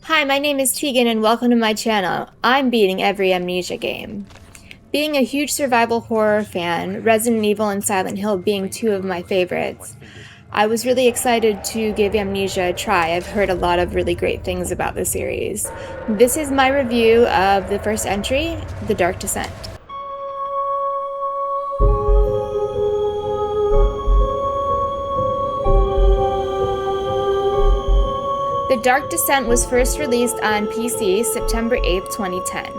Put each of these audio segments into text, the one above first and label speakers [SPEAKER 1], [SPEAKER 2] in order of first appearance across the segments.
[SPEAKER 1] Hi, my name is Tegan and welcome to my channel. I'm beating every Amnesia game. Being a huge survival horror fan, Resident Evil and Silent Hill being two of my favorites, I was really excited to give Amnesia a try. I've heard a lot of really great things about the series. This is my review of the first entry, The Dark Descent. The Dark Descent was first released on PC September 8, 2010.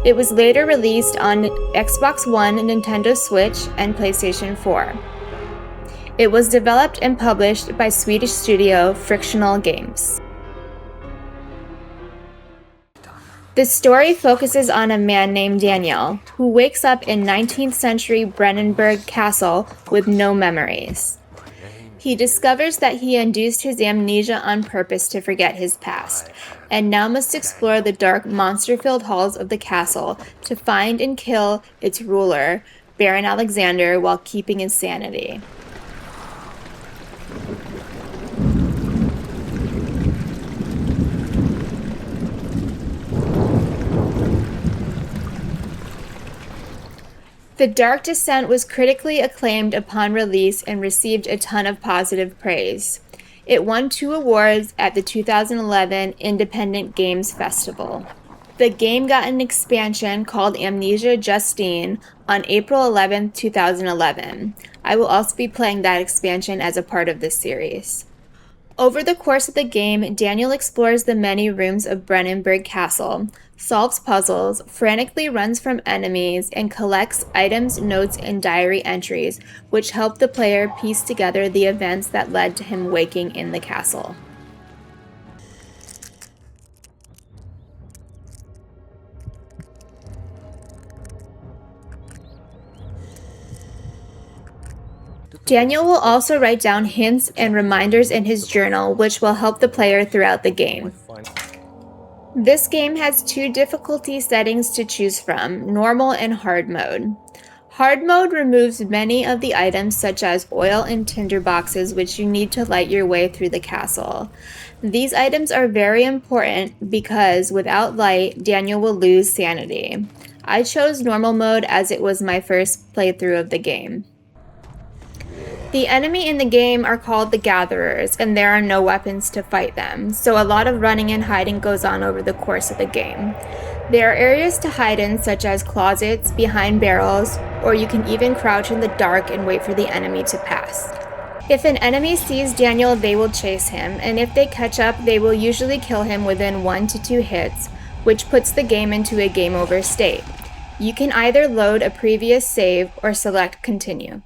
[SPEAKER 1] It was later released on Xbox One, Nintendo Switch, and PlayStation 4. It was developed and published by Swedish studio Frictional Games. The story focuses on a man named Daniel, who wakes up in 19th century Brennenburg Castle with no memories. He discovers that he induced his amnesia on purpose to forget his past, and now must explore the dark, monster-filled halls of the castle to find and kill its ruler, Baron Alexander, while keeping his sanity. The Dark Descent was critically acclaimed upon release and received a ton of positive praise. It won 2 awards at the 2011 Independent Games Festival. The game got an expansion called Amnesia Justine on April 11, 2011. I will also be playing that expansion as a part of this series. Over the course of the game, Daniel explores the many rooms of Brennenburg Castle, solves puzzles, frantically runs from enemies, and collects items, notes, and diary entries, which help the player piece together the events that led to him waking in the castle. Daniel will also write down hints and reminders in his journal, which will help the player throughout the game. This game has 2 difficulty settings to choose from, normal and hard mode. Hard mode removes many of the items such as oil and tinder boxes which you need to light your way through the castle. These items are very important because without light, Daniel will lose sanity. I chose normal mode as it was my first playthrough of the game. The enemy in the game are called the Gatherers, and there are no weapons to fight them, so a lot of running and hiding goes on over the course of the game. There are areas to hide in such as closets, behind barrels, or you can even crouch in the dark and wait for the enemy to pass. If an enemy sees Daniel, they will chase him, and if they catch up, they will usually kill him within 1 to 2 hits, which puts the game into a game over state. You can either load a previous save or select continue.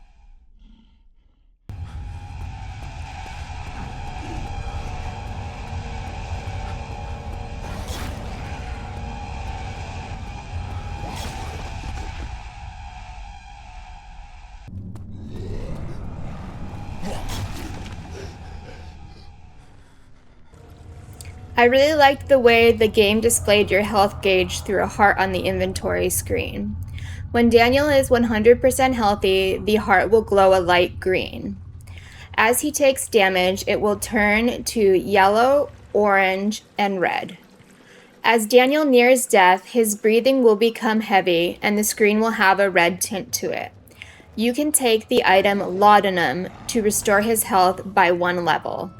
[SPEAKER 1] I really liked the way the game displayed your health gauge through a heart on the inventory screen. When Daniel is 100% healthy, the heart will glow a light green. As he takes damage, it will turn to yellow, orange, and red. As Daniel nears death, his breathing will become heavy and the screen will have a red tint to it. You can take the item Laudanum to restore his health by 1 level.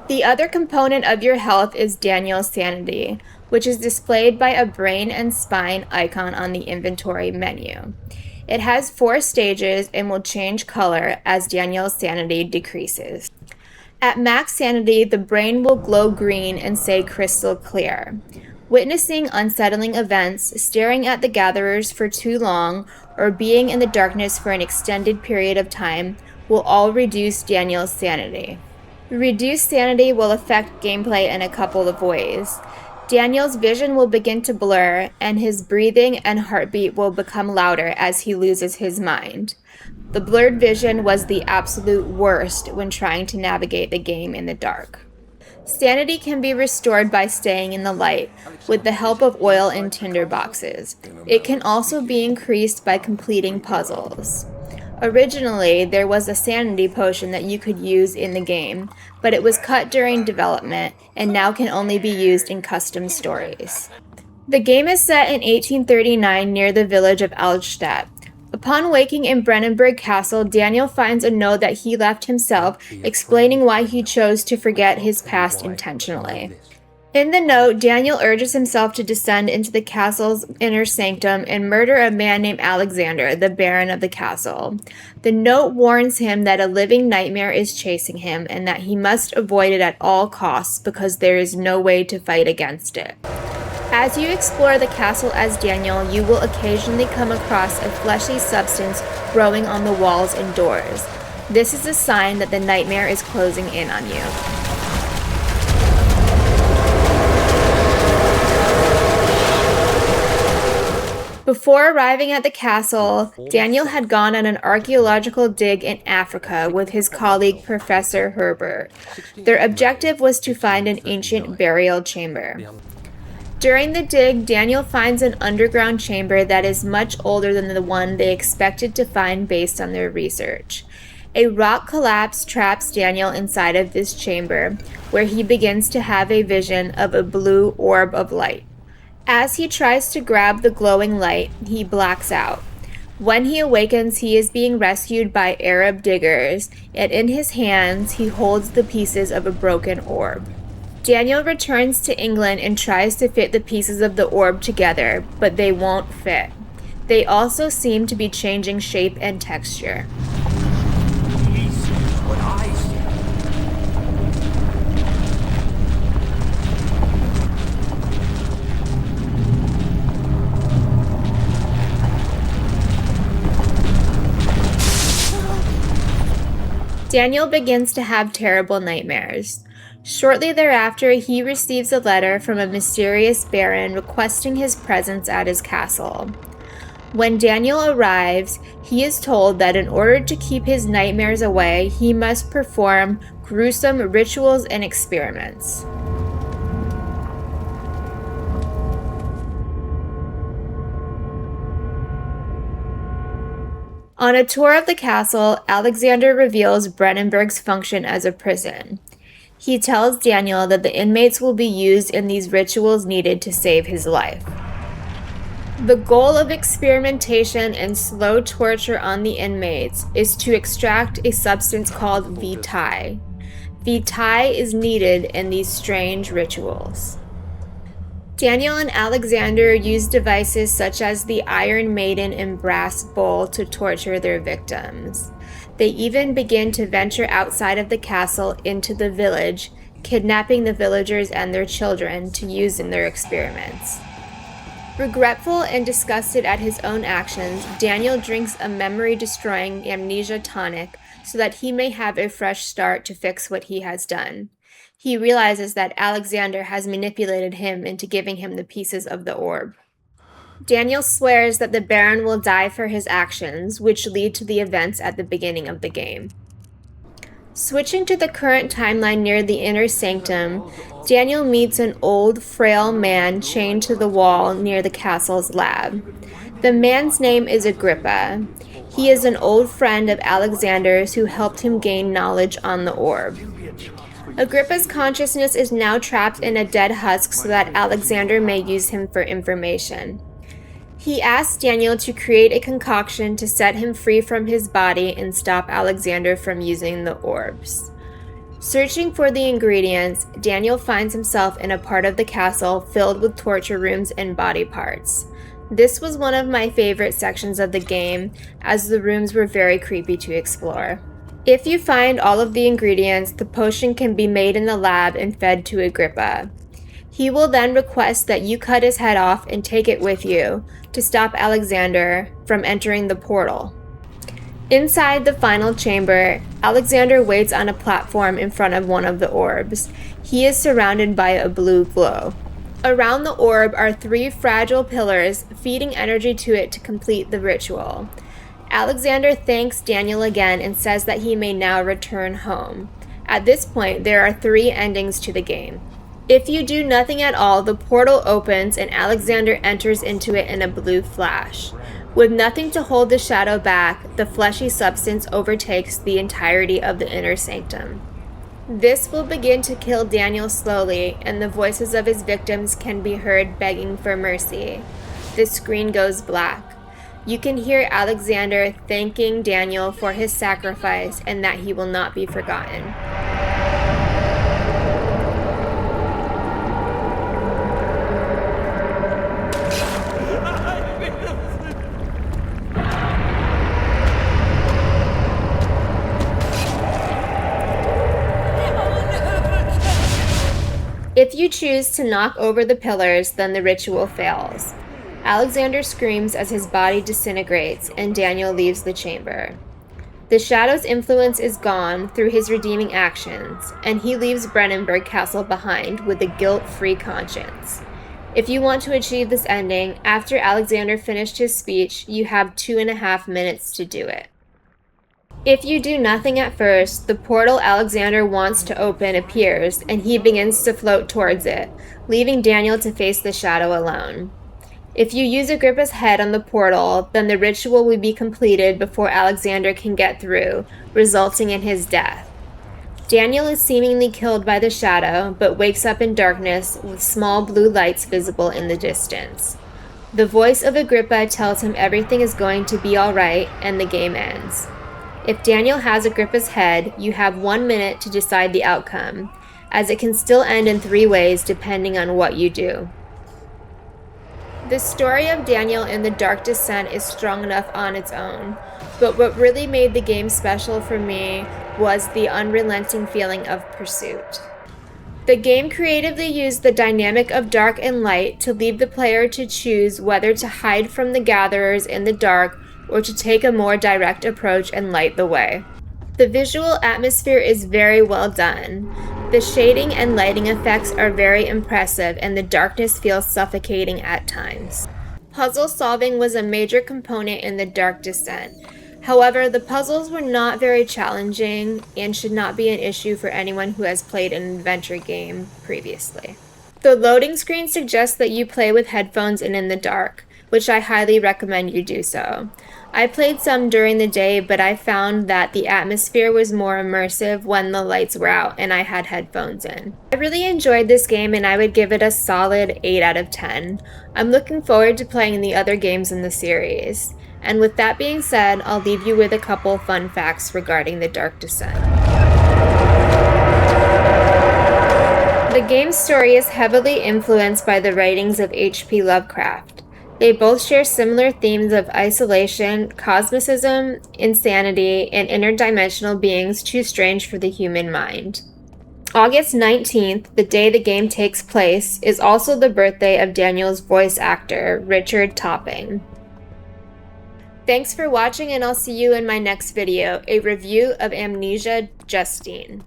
[SPEAKER 1] The other component of your health is Daniel's sanity, which is displayed by a brain and spine icon on the inventory menu. It has 4 stages and will change color as Daniel's sanity decreases. At max sanity, the brain will glow green and say crystal clear. Witnessing unsettling events, staring at the Gatherers for too long, or being in the darkness for an extended period of time will all reduce Daniel's sanity. Reduced sanity will affect gameplay in a couple of ways. Daniel's vision will begin to blur, and his breathing and heartbeat will become louder as he loses his mind. The blurred vision was the absolute worst when trying to navigate the game in the dark. Sanity can be restored by staying in the light, with the help of oil and tinder boxes. It can also be increased by completing puzzles. Originally, there was a sanity potion that you could use in the game, but it was cut during development and now can only be used in custom stories. The game is set in 1839 near the village of Altstadt. Upon waking in Brennenburg Castle, Daniel finds a note that he left himself explaining why he chose to forget his past intentionally. In the note, Daniel urges himself to descend into the castle's inner sanctum and murder a man named Alexander, the baron of the castle. The note warns him that a living nightmare is chasing him and that he must avoid it at all costs because there is no way to fight against it. As you explore the castle as Daniel, you will occasionally come across a fleshy substance growing on the walls and doors. This is a sign that the nightmare is closing in on you. Before arriving at the castle, Daniel had gone on an archaeological dig in Africa with his colleague Professor Herbert. Their objective was to find an ancient burial chamber. During the dig, Daniel finds an underground chamber that is much older than the one they expected to find based on their research. A rock collapse traps Daniel inside of this chamber, where he begins to have a vision of a blue orb of light. As he tries to grab the glowing light, he blacks out. When he awakens, he is being rescued by Arab diggers, and in his hands, he holds the pieces of a broken orb. Daniel returns to England and tries to fit the pieces of the orb together, but they won't fit. They also seem to be changing shape and texture.
[SPEAKER 2] He sees what I see.
[SPEAKER 1] Daniel begins to have terrible nightmares. Shortly thereafter, he receives a letter from a mysterious baron requesting his presence at his castle. When Daniel arrives, he is told that in order to keep his nightmares away, he must perform gruesome rituals and experiments. On a tour of the castle, Alexander reveals Brennenburg's function as a prison. He tells Daniel that the inmates will be used in these rituals needed to save his life. The goal of experimentation and slow torture on the inmates is to extract a substance called vitae. Vitae is needed in these strange rituals. Daniel and Alexander use devices such as the Iron Maiden and brass bowl to torture their victims. They even begin to venture outside of the castle into the village, kidnapping the villagers and their children to use in their experiments. Regretful and disgusted at his own actions, Daniel drinks a memory-destroying amnesia tonic so that he may have a fresh start to fix what he has done. He realizes that Alexander has manipulated him into giving him the pieces of the orb. Daniel swears that the Baron will die for his actions, which lead to the events at the beginning of the game. Switching to the current timeline near the inner sanctum, Daniel meets an old, frail man chained to the wall near the castle's lab. The man's name is Agrippa. He is an old friend of Alexander's who helped him gain knowledge on the orb. Agrippa's consciousness is now trapped in a dead husk so that Alexander may use him for information. He asks Daniel to create a concoction to set him free from his body and stop Alexander from using the orbs. Searching for the ingredients, Daniel finds himself in a part of the castle filled with torture rooms and body parts. This was one of my favorite sections of the game, as the rooms were very creepy to explore. If you find all of the ingredients, the potion can be made in the lab and fed to Agrippa. He will then request that you cut his head off and take it with you to stop Alexander from entering the portal. Inside the final chamber, Alexander waits on a platform in front of one of the orbs. He is surrounded by a blue glow. Around the orb are 3 fragile pillars, feeding energy to it to complete the ritual. Alexander thanks Daniel again and says that he may now return home. At this point, there are 3 endings to the game. If you do nothing at all, the portal opens and Alexander enters into it in a blue flash. With nothing to hold the shadow back, the fleshy substance overtakes the entirety of the inner sanctum. This will begin to kill Daniel slowly, and the voices of his victims can be heard begging for mercy. The screen goes black. You can hear Alexander thanking Daniel for his sacrifice and that he will not be forgotten. If you choose to knock over the pillars, then the ritual fails. Alexander screams as his body disintegrates, and Daniel leaves the chamber. The Shadow's influence is gone through his redeeming actions, and he leaves Brennenburg Castle behind with a guilt-free conscience. If you want to achieve this ending, after Alexander finished his speech, you have 2.5 minutes to do it. If you do nothing at first, the portal Alexander wants to open appears, and he begins to float towards it, leaving Daniel to face the shadow alone. If you use Agrippa's head on the portal, then the ritual will be completed before Alexander can get through, resulting in his death. Daniel is seemingly killed by the shadow, but wakes up in darkness with small blue lights visible in the distance. The voice of Agrippa tells him everything is going to be alright, and the game ends. If Daniel has Agrippa's head, you have 1 minute to decide the outcome, as it can still end in 3 ways depending on what you do. The story of Daniel in the Dark Descent is strong enough on its own, but what really made the game special for me was the unrelenting feeling of pursuit. The game creatively used the dynamic of dark and light to leave the player to choose whether to hide from the gatherers in the dark or to take a more direct approach and light the way. The visual atmosphere is very well done. The shading and lighting effects are very impressive, and the darkness feels suffocating at times. Puzzle solving was a major component in the Dark Descent. However, the puzzles were not very challenging and should not be an issue for anyone who has played an adventure game previously. The loading screen suggests that you play with headphones and in the dark, which I highly recommend you do so. I played some during the day, but I found that the atmosphere was more immersive when the lights were out and I had headphones in. I really enjoyed this game and I would give it a solid 8 out of 10. I'm looking forward to playing the other games in the series. And with that being said, I'll leave you with a couple fun facts regarding the Dark Descent. The game's story is heavily influenced by the writings of H.P. Lovecraft. They both share similar themes of isolation, cosmicism, insanity, and interdimensional beings too strange for the human mind. August 19th, the day the game takes place, is also the birthday of Daniel's voice actor, Richard Topping. Thanks for watching, and I'll see you in my next video, a review of Amnesia, Justine.